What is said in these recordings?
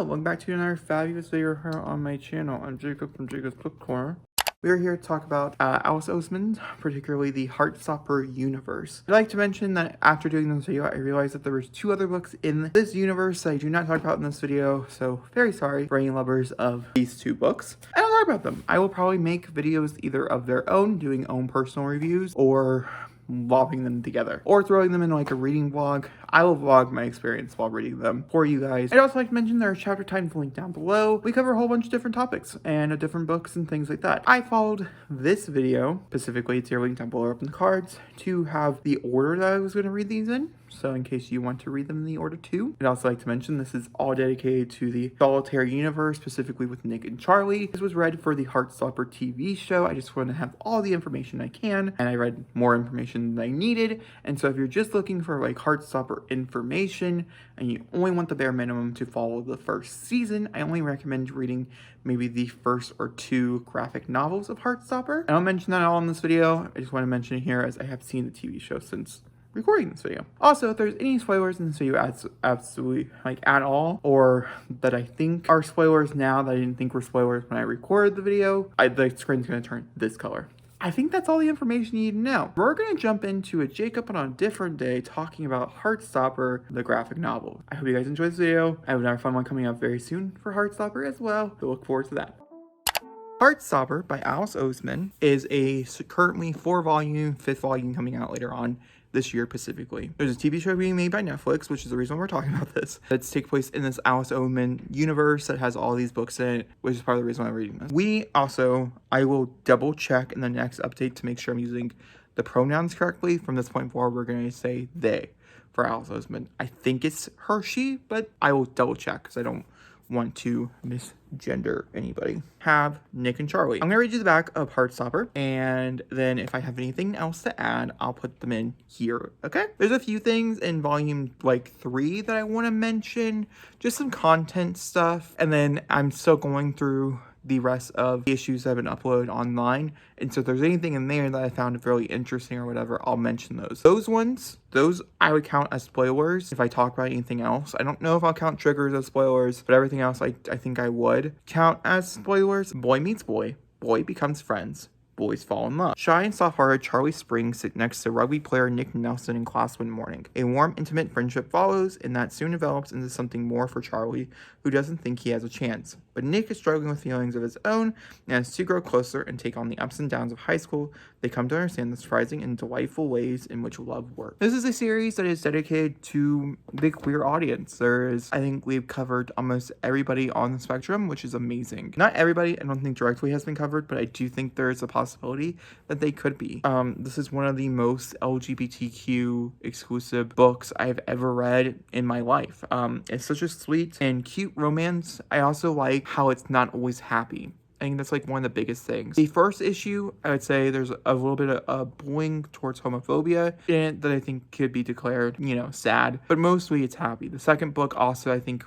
Hello, welcome back to another fabulous video here on my channel. I'm Jacob from Jacob's Book Corner. We are here to talk about Alice Oseman, particularly the Heartstopper universe. I'd like to mention that after doing this video, I realized that there was 2 other books in this universe that I do not talk about in this video, so very sorry for any lovers of these 2 books. I don't talk about them. I will probably make videos either of their own, doing own personal reviews, or lobbing them together or throwing them in like a reading vlog. I will vlog my experience while reading them for you guys. I'd also like to mention there are chapter titles linked down below. We cover a whole bunch of different topics and different books and things like that. I followed this video, specifically it's here linked down below up in the cards, to have the order that I was going to read these in. So in case you want to read them in the order too. I'd also like to mention this is all dedicated to the solitaire universe, specifically with Nick and Charlie. This was read for the Heartstopper TV show. I just want to have all the information I can, and I read more information than I needed. And so if you're just looking for like Heartstopper information and you only want the bare minimum to follow the first season, I only recommend reading maybe the first or 2 graphic novels of Heartstopper. I don't mention that all in this video. I just want to mention it here as I have seen the TV show since recording this video. Also, if there's any spoilers in this video absolutely like at all, or that I think are spoilers now that I didn't think were spoilers when I recorded the video, the screen's gonna turn this color. I think that's all the information you need to know. We're gonna jump into a Jacob on a different day talking about Heartstopper, the graphic novel. I hope you guys enjoyed this video. I have another fun one coming up very soon for Heartstopper as well, so look forward to that. Heartstopper by Alice Oseman is a currently 4-volume, 5th volume coming out later on this year specifically. There's a TV show being made by Netflix, which is the reason we're talking about this. It's take place in this Alice Oseman universe that has all these books in it, which is part of the reason why I'm reading this. I will double check in the next update to make sure I'm using the pronouns correctly. From this point forward, we're going to say they for Alice Oseman. I think it's her, she, but I will double check because I don't want to misgender anybody. Have Nick and Charlie. I'm gonna read you the back of Heartstopper, and then if I have anything else to add, I'll put them in here, okay? There's a few things in volume 3 that I want to mention, just some content stuff, and then I'm still going through the rest of the issues that have been uploaded online, and so if there's anything in there that I found really interesting or whatever, I'll mention those. Those I would count as spoilers if I talk about anything else. I don't know if I'll count triggers as spoilers, but everything else I think I would count as spoilers. Boy meets boy. Boy becomes friends. Boys fall in love. Shy and soft-hearted Charlie Springs sit next to rugby player Nick Nelson in class one morning. A warm, intimate friendship follows, and that soon develops into something more for Charlie, who doesn't think he has a chance. But Nick is struggling with feelings of his own, and as 2 grow closer and take on the ups and downs of high school, they come to understand the surprising and delightful ways in which love works. This is a series that is dedicated to the queer audience. I think we've covered almost everybody on the spectrum, which is amazing. Not everybody, I don't think directly has been covered, but I do think there is a possibility that they could be. This is one of the most LGBTQ exclusive books I've ever read in my life. It's such a sweet and cute romance. I also like how it's not always happy. I think that's like one of the biggest things. The first issue, I would say there's a little bit of bullying towards homophobia in it that I think could be declared, sad, but mostly it's happy. The second book also, I think,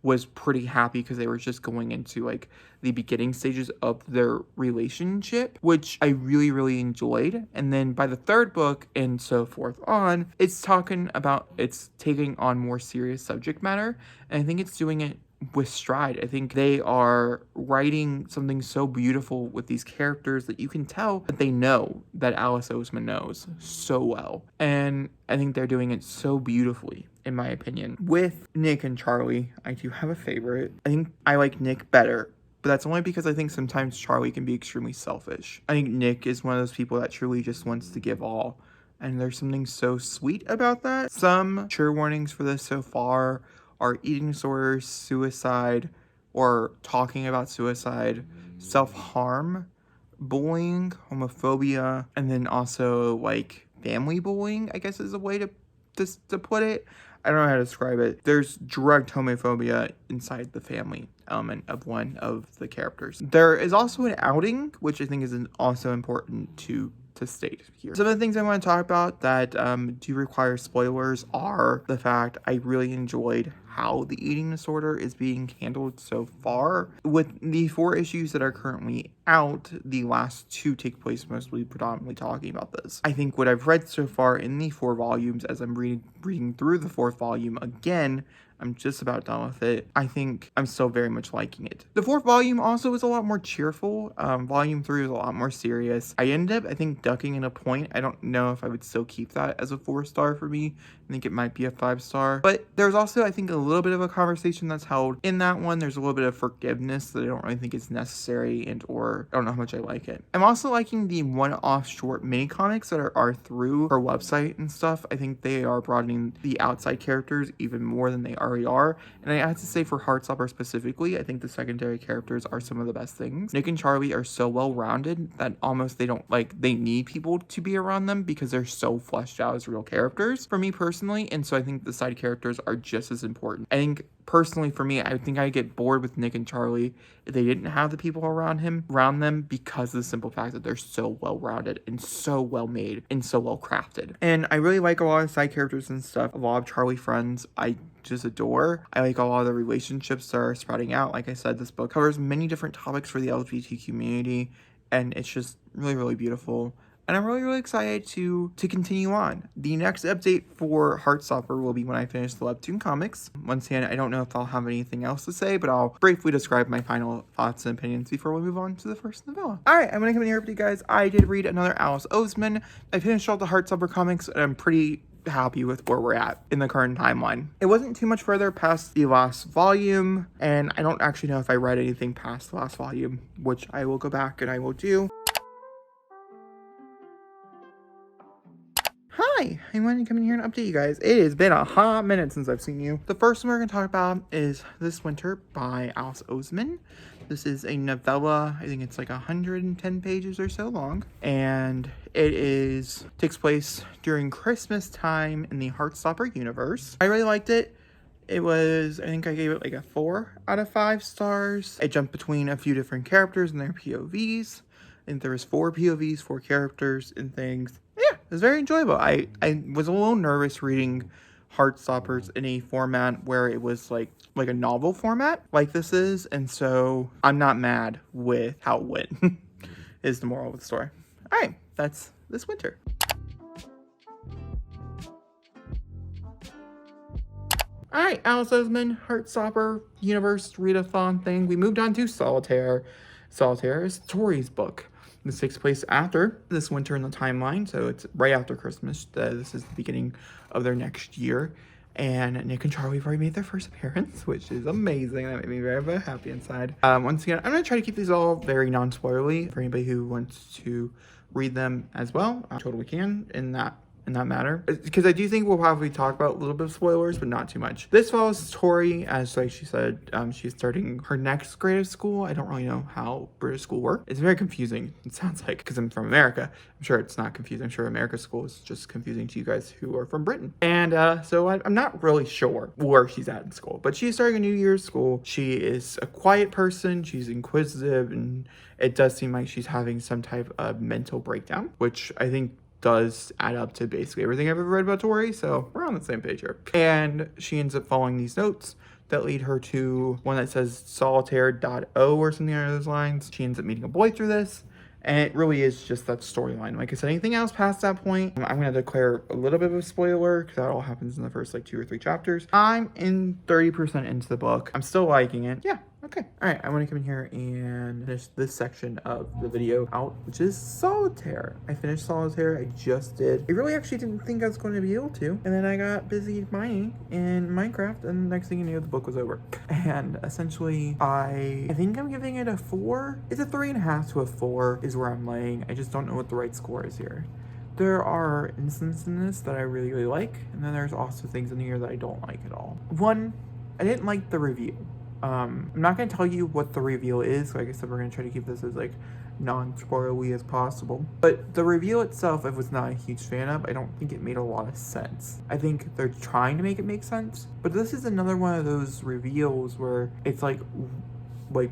was pretty happy because they were just going into like the beginning stages of their relationship, which I really, really enjoyed. And then by the third book and so forth on, it's taking on more serious subject matter. And I think it's doing it with stride. I think they are writing something so beautiful with these characters that you can tell that they know that Alice Oseman knows so well. And I think they're doing it so beautifully, in my opinion. With Nick and Charlie, I do have a favorite. I think I like Nick better, but that's only because I think sometimes Charlie can be extremely selfish. I think Nick is one of those people that truly just wants to give all, and there's something so sweet about that. Some trigger warnings for this so far are eating disorders, suicide, or talking about suicide, self-harm, bullying, homophobia, and then also like family bullying, I guess is a way to put it. I don't know how to describe it. There's direct homophobia inside the family element of one of the characters. There is also an outing, which I think is also important to state here. Some of the things I want to talk about that do require spoilers are the fact I really enjoyed how the eating disorder is being handled so far. With the 4 issues that are currently out, the last 2 take place mostly predominantly talking about this. I think what I've read so far in the 4 volumes, as I'm reading through the 4th volume again, I'm just about done with it. I think I'm still very much liking it. The 4th volume also is a lot more cheerful. Volume 3 is a lot more serious. I ended up, I think, ducking in a point. I don't know if I would still keep that as a 4-star for me. I think it might be a 5-star. But there's also, I think, a little bit of a conversation that's held in that one. There's a little bit of forgiveness that I don't really think is necessary, and or I don't know how much I like it. I'm also liking the one-off short mini comics that are through her website and stuff. I think they are broadening the outside characters even more than they already are. And I have to say, for Heartstopper specifically, I think the secondary characters are some of the best things. Nick and Charlie are so well-rounded that almost they need people to be around them because they're so fleshed out as real characters for me personally. And so I think the side characters are just as important. I think personally for me, I think I get bored with Nick and Charlie if they didn't have the people around them, because of the simple fact that they're so well-rounded and so well-made and so well-crafted. And I really like a lot of side characters and stuff. A lot of Charlie friends I just adore. I like a lot of the relationships that are sprouting out. Like I said, this book covers many different topics for the LGBT community, and it's just really, really beautiful. And I'm really, really excited to continue on. The next update for Heartstopper will be when I finish the webtoon comics. Once again, I don't know if I'll have anything else to say, but I'll briefly describe my final thoughts and opinions before we move on to the first novella. Alright, I'm going to come in here with you guys. I did read another Alice Oseman. I finished all the Heartstopper comics, and I'm pretty happy with where we're at in the current timeline. It wasn't too much further past the last volume, and I don't actually know if I read anything past the last volume, which I will go back and I will do. Hi, I wanted to come in here and update you guys. It has been a hot minute since I've seen you. The first one we're going to talk about is This Winter by Alice Oseman. This is a novella. I think it's like 110 pages or so long. And it takes place during Christmas time in the Heartstopper universe. I really liked it. I think I gave it like a 4 out of 5 stars. I jumped between a few different characters and their POVs. I think there was 4 POVs, 4 characters and things. Yeah, it was very enjoyable. I was a little nervous reading Heartstoppers in a format where it was like a novel format like this is, and so I'm not mad with how it went is the moral of the story. All right, that's This Winter. All right, Alice Oseman, Heartstopper universe readathon thing. We moved on to Solitaire. Solitaire is Tori's book. This takes place after This Winter in the timeline, so it's right after Christmas. This is the beginning of their next year. And Nick and Charlie have already made their first appearance, which is amazing. That made me very, very happy inside. Once again, I'm going to try to keep these all very non-spoilery for anybody who wants to read them as well. I totally can in that matter, because I do think we'll probably talk about a little bit of spoilers, but not too much. This follows Tori as, like she said, she's starting her next grade of school. I don't really know how British school works. It's very confusing, it sounds like, because I'm from America. I'm sure it's not confusing. I'm sure America's school is just confusing to you guys who are from Britain. And so I'm not really sure where she's at in school, but she's starting a new year's school. She is a quiet person. She's inquisitive, and it does seem like she's having some type of mental breakdown, which I think does add up to basically everything I've ever read about Tori, so we're on the same page here. And she ends up following these notes that lead her to one that says solitaire.o or something along those lines. She ends up meeting a boy through this, and it really is just that storyline. Like I said, anything else past that point, I'm going to declare a little bit of a spoiler, because that all happens in the first like 2 or 3 chapters. I'm in 30% into the book. I'm still liking it. Yeah. Okay. All right. I want to come in here and finish this section of the video out, which is Solitaire. I finished Solitaire. I just did. I really actually didn't think I was going to be able to. And then I got busy mining in Minecraft, and next thing you knew, the book was over. And essentially, I think I'm giving it a 4. It's a 3.5 to a 4 is where I'm laying. I just don't know what the right score is here. There are instances in this that I really, really like. And then there's also things in here that I don't like at all. One, I didn't like the reveal. I'm not going to tell you what the reveal is. Like I said, we're going to try to keep this as like non-spoilery as possible. But the reveal itself, I was not a huge fan of. I don't think it made a lot of sense. I think they're trying to make it make sense. But this is another one of those reveals where it's like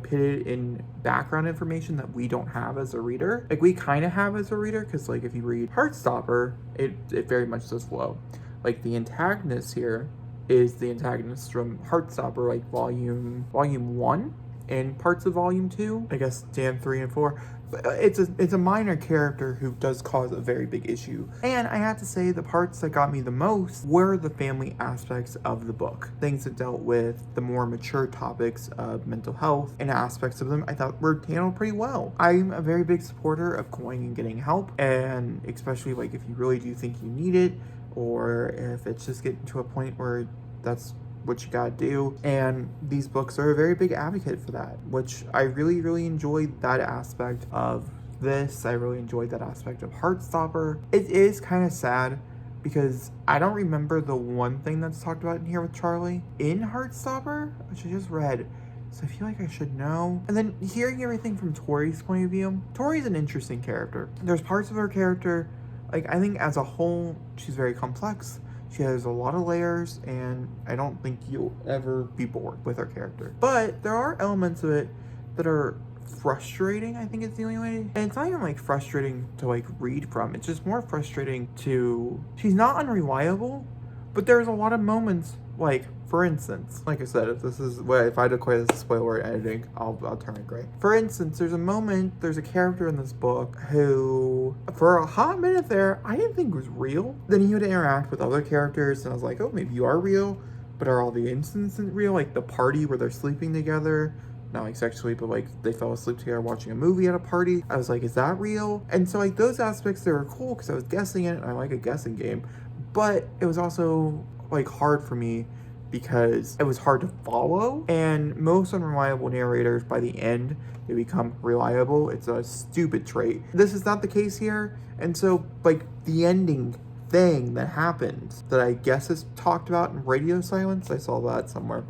pitted in background information that we don't have as a reader. Like we kind of have as a reader, because like if you read Heartstopper, it very much does flow. Like the antagonist here is the antagonist from Heartstopper, like volume 1, in parts of volume 2. I guess Dan 3 and 4. But it's a minor character who does cause a very big issue. And I have to say the parts that got me the most were the family aspects of the book. Things that dealt with the more mature topics of mental health, and aspects of them I thought were handled pretty well. I'm a very big supporter of going and getting help, and especially like if you really do think you need it, or if it's just getting to a point where that's what you gotta do. And these books are a very big advocate for that, which I really, really enjoyed that aspect of this. I really enjoyed that aspect of Heartstopper. It is kind of sad because I don't remember the one thing that's talked about in here with Charlie in Heartstopper, which I just read. So I feel like I should know. And then hearing everything from Tori's point of view, Tori's an interesting character. There's parts of her character, like I think as a whole, she's very complex. She has a lot of layers, and I don't think you'll ever be bored with her character. But there are elements of it that are frustrating, I think is the only way. And it's not even like frustrating to like read from. It's just more frustrating to... She's not unreliable, but there's a lot of moments, like, for instance, like I said, if I declare this a spoiler editing, I'll turn it gray. For instance, there's a character in this book who, for a hot minute there, I didn't think was real. Then he would interact with other characters, and I was like, oh, maybe you are real, but are all the instances real? Like the party where they're sleeping together, not like sexually, but like they fell asleep together watching a movie at a party. I was like, is that real? And so like those aspects, they were cool because I was guessing it, and I like a guessing game, but it was also like hard for me because it was hard to follow. And most unreliable narrators, by the end, they become reliable. It's a stupid trait. This is not the case here. And so, like, the ending thing that happened that I guess is talked about in Radio Silence, I saw that somewhere.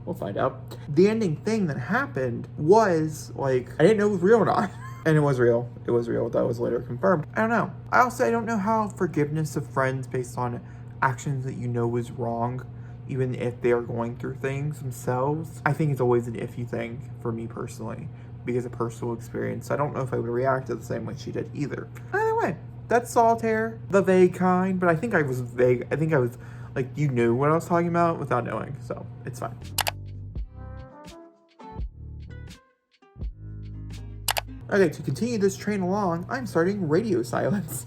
We'll find out. The ending thing that happened was, like, I didn't know it was real or not. And it was real. It was real. That was later confirmed. I don't know. I don't know how forgiveness of friends based on actions that you know was wrong, even if they are going through things themselves, I think it's always an iffy thing for me personally, because of personal experience. I don't know if I would react the same way she did either. Either way, that's Solitaire, the vague kind, but I think I was vague. I think I was, like, you knew what I was talking about without knowing, so it's fine. Okay, to continue this train along, I'm starting Radio Silence.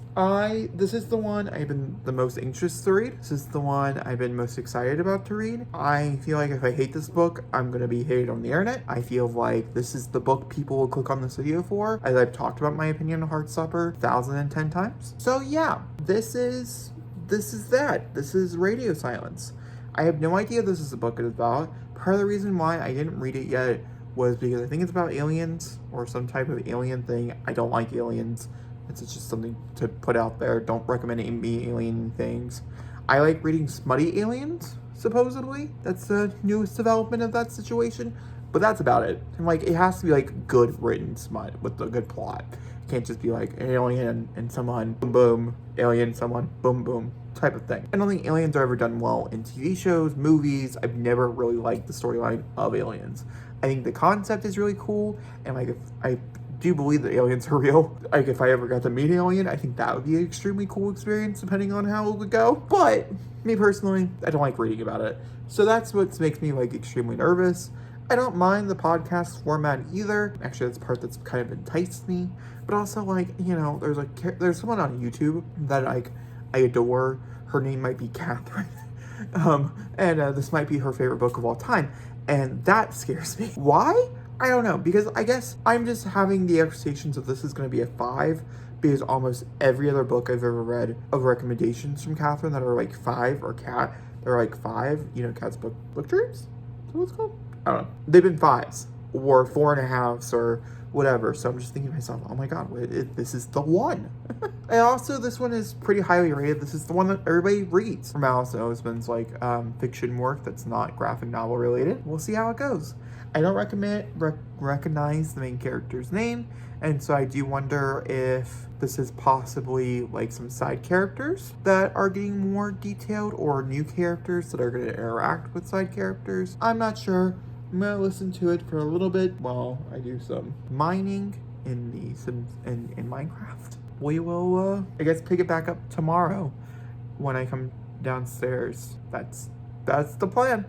This is the one I've been the most anxious to read. This is the one I've been most excited about to read. I feel like if I hate this book, I'm gonna be hated on the internet. I feel like this is the book people will click on this video for, as I've talked about my opinion on Heartstopper 1,010 times. So yeah, this is that. This is Radio Silence. I have no idea this is a book is about. Part of the reason why I didn't read it yet was because I think it's about aliens or some type of alien thing. I don't like aliens. It's just something to put out there. Don't recommend me alien things. I like reading smutty aliens, supposedly. That's the newest development of that situation. But that's about it. And like, it has to be like good written smut with a good plot. It can't just be like an alien and someone, boom, boom, alien, someone, boom, boom, type of thing. I don't think aliens are ever done well in TV shows, movies. I've never really liked the storyline of aliens. I think the concept is really cool, and like, if I do believe that aliens are real, like if I ever got to meet an alien, I think that would be an extremely cool experience depending on how it would go. But me personally, I don't like reading about it. So that's what makes me like extremely nervous. I don't mind the podcast format either. Actually, that's the part that's kind of enticed me. But also, like, you know, there's someone on YouTube that like I adore. Her name might be Catherine. And this might be her favorite book of all time. And that scares me. Why? I don't know. Because I guess I'm just having the expectations of this is going to be a 5. Because almost every other book I've ever read of recommendations from Catherine that are like 5, or Cat, they're like 5. You know, Cat's book dreams? Is that what it's called? I don't know. They've been 5s. Or 4.5s or whatever. So I'm just thinking to myself, oh my god, this is the one. And also, this one is pretty highly rated. This is the one that everybody reads from Allison Oseman's like fiction work that's not graphic novel related. We'll see how it goes. I don't recognize the main character's name, and so I do wonder if this is possibly like some side characters that are getting more detailed, or new characters that are going to interact with side characters. I'm not sure. I'm gonna listen to it for a little bit while I do some mining in the Sims in Minecraft. We will, I guess, pick it back up tomorrow when I come downstairs. That's the plan.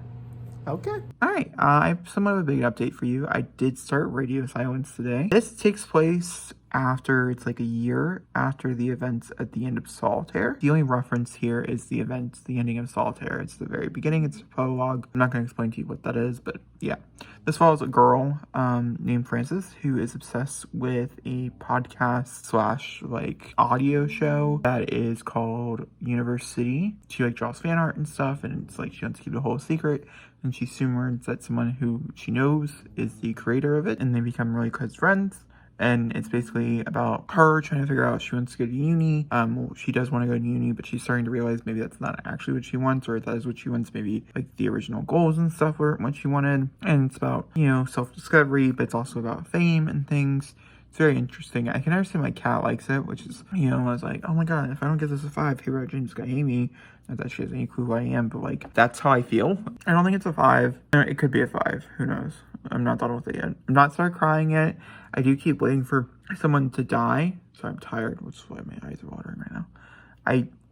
Okay. Alright, I have somewhat of a big update for you. I did start Radio Silence today. This takes place after, it's like a year after the events at the end of Solitaire. The only reference here is the events, the ending of Solitaire. It's the very beginning, it's a prologue. I'm not going to explain to you what that is, but yeah. This follows a girl named Frances who is obsessed with a podcast slash like audio show that is called University. She like draws fan art and stuff, and it's like she wants to keep the whole secret. And she soon learns that someone who she knows is the creator of it, and they become really close friends. And it's basically about her trying to figure out if she wants to go to uni. Well, she does want to go to uni, but she's starting to realize maybe that's not actually what she wants, or if that is what she wants, maybe like the original goals and stuff weren't what she wanted. And it's about, you know, self-discovery, but it's also about fame and things. It's very interesting. I can understand my cat likes it, which is, you know, I was like, oh my god, if I don't give this a 5, Hero James is gonna hate me. Not that she has any clue who I am, but like, that's how I feel. I don't think it's a 5. It could be a 5. Who knows? I'm not done with it yet. I'm not started crying yet. I do keep waiting for someone to die. So I'm tired, which is why my eyes are watering right now.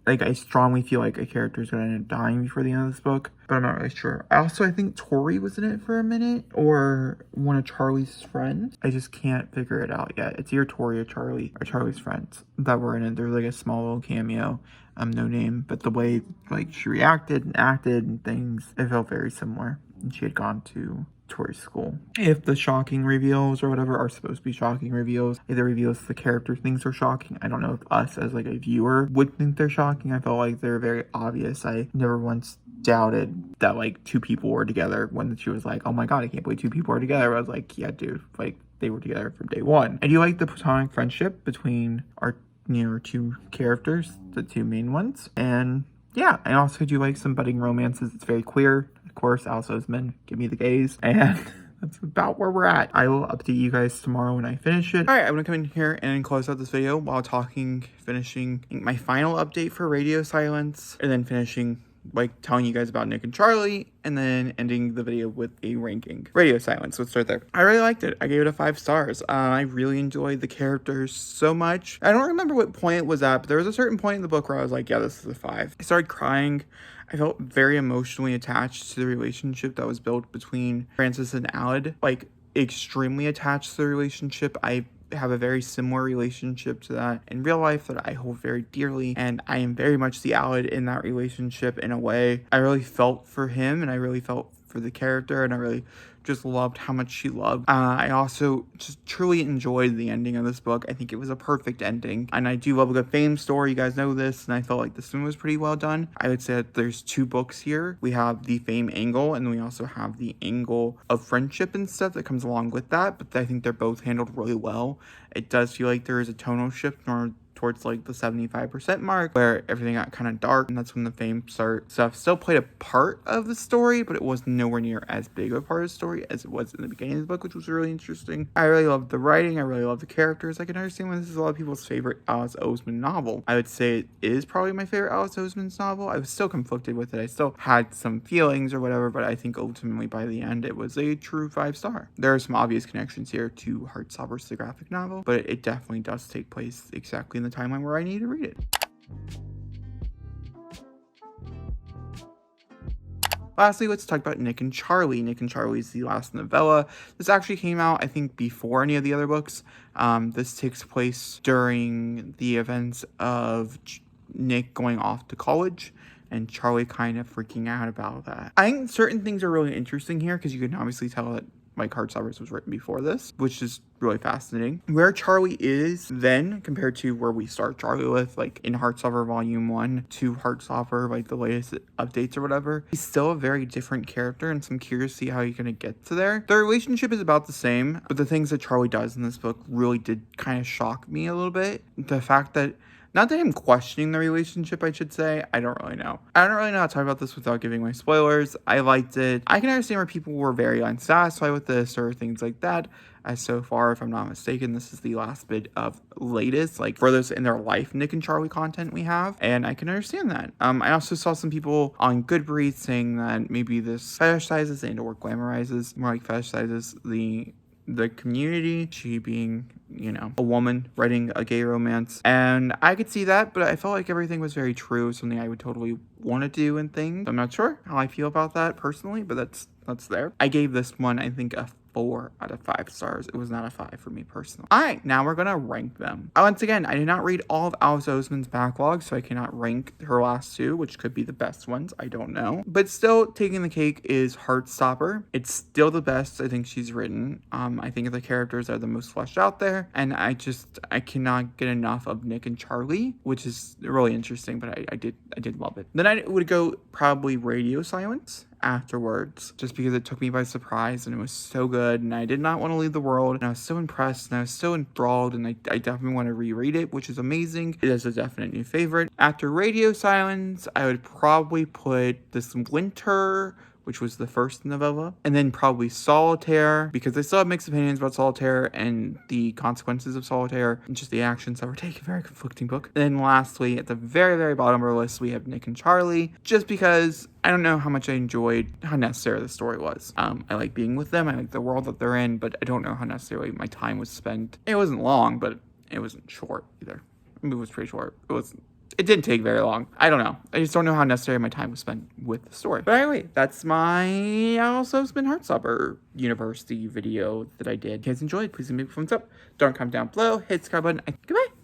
I strongly feel like a character is going to end up dying before the end of this book, but I'm not really sure. I think Tori was in it for a minute, or one of Charlie's friends. I just can't figure it out yet. It's either Tori or Charlie, or Charlie's friends that were in it. There's like a small little cameo, no name, but the way like she reacted and acted and things, it felt very similar. And she had gone to Tori's school. If the shocking reveals or whatever are supposed to be shocking reveals, if the reveals the character thinks are shocking, I don't know if us as like a viewer would think they're shocking. I felt like they're very obvious. I never once doubted that like 2 people were together when she was like, oh my god, I can't believe 2 people are together. I was like, yeah dude, like they were together from day one. I do like the platonic friendship between our 2 characters, the 2 main ones, and yeah, I also do like some budding romances. It's very queer. Of course, Alice Oseman, give me the gays. And that's about where we're at. I will update you guys tomorrow when I finish it. Alright, I'm going to come in here and close out this video while finishing my final update for Radio Silence. And then finishing, like, telling you guys about Nick and Charlie. And then ending the video with a ranking. Radio Silence, let's start there. I really liked it. I gave it a 5 stars. I really enjoyed the characters so much. I don't remember what point it was at, but there was a certain point in the book where I was like, yeah, this is a 5. I started crying. I felt very emotionally attached to the relationship that was built between Frances and Aled. Like, extremely attached to the relationship. I have a very similar relationship to that in real life that I hold very dearly, and I am very much the Aled in that relationship in a way. I really felt for him, and I really felt for the character, and I really just loved how much she loved. I also just truly enjoyed the ending of this book. I think it was a perfect ending, and I do love a good fame story. You guys know this, and I felt like this one was pretty well done. I would say that there's 2 books here. We have the fame angle, and we also have the angle of friendship and stuff that comes along with that, but I think they're both handled really well. It does feel like there is a tonal shift towards like the 75% mark where everything got kind of dark, and that's when the fame stuff still played a part of the story, but it was nowhere near as big of a part of the story as it was in the beginning of the book, which was really interesting. I really loved the writing. I really loved the characters. I can understand why this is a lot of people's favorite Alice Oseman novel. I would say it is probably my favorite Alice Oseman's novel. I was still conflicted with it. I still had some feelings or whatever, but I think ultimately by the end it was a true 5 star. There are some obvious connections here to Heartstopper, the graphic novel, but it definitely does take place exactly in the timeline where I need to read it. Lastly, let's talk about Nick and Charlie. Nick and Charlie is the last novella. This actually came out, I think, before any of the other books. This takes place during the events of Nick going off to college and Charlie kind of freaking out about that. I think certain things are really interesting here because you can obviously tell that like Heartstopper was written before this, which is really fascinating. Where Charlie is then compared to where we start Charlie with, like in Heartstopper Volume 1 to Heartstopper, like the latest updates or whatever, he's still a very different character, and so I'm curious to see how you're gonna get to there. The relationship is about the same, but the things that Charlie does in this book really did kind of shock me a little bit. The fact that not that I'm questioning the relationship, I should say. I don't really know. I don't really know how to talk about this without giving away spoilers. I liked it. I can understand where people were very unsatisfied with this or things like that. As so far, if I'm not mistaken, this is the last bit of latest, like furthest in their life Nick and Charlie content we have. And I can understand that. I also saw some people on Goodreads saying that maybe this fetishizes and or glamorizes, more like fetishizes the community, she being, you know, a woman writing a gay romance. And I could see that, but I felt like everything was very true, something I would totally want to do and things. I'm not sure how I feel about that personally, but that's that's there. I gave this one, I think, a 4 out of 5 stars. It was not a 5 for me personally. All right, now we're gonna rank them. Once again, I did not read all of Alice Oseman's backlog, so I cannot rank her last 2, which could be the best ones. I don't know. But still, taking the cake is Heartstopper. It's still the best I think she's written. I think the characters are the most fleshed out there, and I cannot get enough of Nick and Charlie, which is really interesting. But I did love it. Then I would go probably Radio Silence afterwards, just because it took me by surprise and it was so good, and I did not want to leave the world, and I was so impressed and I was so enthralled, and I definitely want to reread it, which is amazing. It is a definite new favorite. After Radio Silence, I would probably put This Winter, which was the first novella, and then probably Solitaire, because I still have mixed opinions about Solitaire and the consequences of Solitaire, and just the actions that were taken. Very conflicting book. And then lastly, at the very, very bottom of our list, we have Nick and Charlie, just because I don't know how much I enjoyed how necessary the story was. I like being with them, I like the world that they're in, but I don't know how necessarily my time was spent. It wasn't long, but it wasn't short either. I mean, it was pretty short. It didn't take very long. I don't know. I just don't know how necessary my time was spent with the story. But anyway, that's my Alice Oseman Heartstopper University video that I did. If you guys enjoyed, please give me a thumbs up. Don't comment down below. Hit the subscribe button. And goodbye.